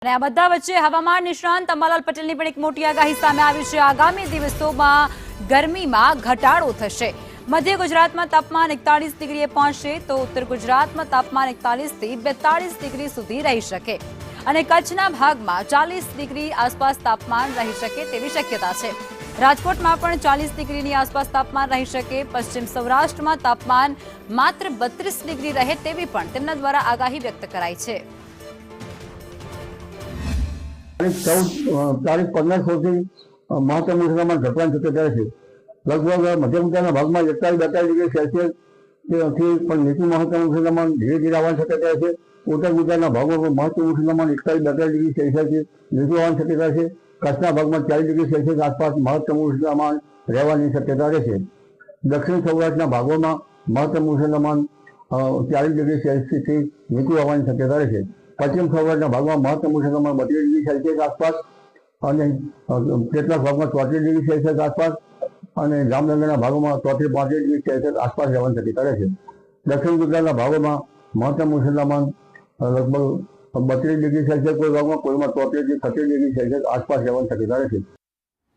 અને આ બધા વચ્ચે હવામાન નિષ્ણાંત અંબાલાલ પટેલની પણ એક મોટી આગાહી સામે આવી છે। આગામી દિવસોમાં ગરમીમાં ઘટાડો થશે। મધ્ય ગુજરાતમાં તાપમાન 41 ડિગ્રીએ પહોંચશે તો ઉત્તર ગુજરાતમાં તાપમાન 41 થી 42 ડિગ્રી સુધી રહી શકે અને કચ્છના ભાગમાં 40 ડિગ્રી આસપાસ તાપમાન રહી શકે તેવી શક્યતા છે। રાજકોટમાં પણ 40 ડિગ્રીની આસપાસ તાપમાન રહી શકે। પશ્ચિમ સૌરાષ્ટ્રમાં તાપમાન માત્ર 32 ડિગ્રી રહે તેવી પણ તેમના દ્વારા આગાહી વ્યક્ત કરાઈ છે। તારીખ 15 મહત્તમ ઉષ્ણતામાન ઘટવાની શક્યતા છે। લગભગ મધ્ય ગુજરાતના ભાગમાં 41-42 ડિગ્રી સેલ્સિયસથી પણ નીચું મહત્તમ ઉષ્ણતામાન ધીરે ધીરે આવવાની શક્યતા છે। ઉત્તર ગુજરાતના ભાગમાં પણ મહત્તમ ઉષ્ણતામાન 41-42 ડિગ્રી સેલ્સિયસથી નીચું આવવાની શક્યતા છે। કચ્છના ભાગમાં 40 ડિગ્રી સેલ્સિયસ આસપાસ મહત્તમ ઉષ્ણતામાન રહેવાની શક્યતા રહેશે। દક્ષિણ સૌરાષ્ટ્રના ભાગોમાં મહત્તમ ઉષ્ણતામાન 40 ડિગ્રી સેલ્સિયસથી નીચું આવવાની શક્યતા રહેશે। પશ્ચિમ સૌરાષ્ટ્રના ભાગમાં મહત્તમ ઉષ્ણતામાન 32 ડિગ્રી સેલ્સિયસ આસપાસ અને કેટલાક ભાગમાં 34 ડિગ્રી સેલ્સિયસ આસપાસ અને જામનગરના ભાગોમાં 34-35 ડિગ્રી સેલ્સિયસ આસપાસ રહેવાની શક્યતા રહેશે। દક્ષિણ ગુજરાતના ભાગોમાં મહત્તમ ઉષ્ણતામાન લગભગ 32 ડિગ્રી સેલ્સિયસ કોઈ ભાગમાં, કોઈમાં 33 થી 36 ડિગ્રી સેલ્સિયસ આસપાસ રહેવાની શક્યતા રહેશે।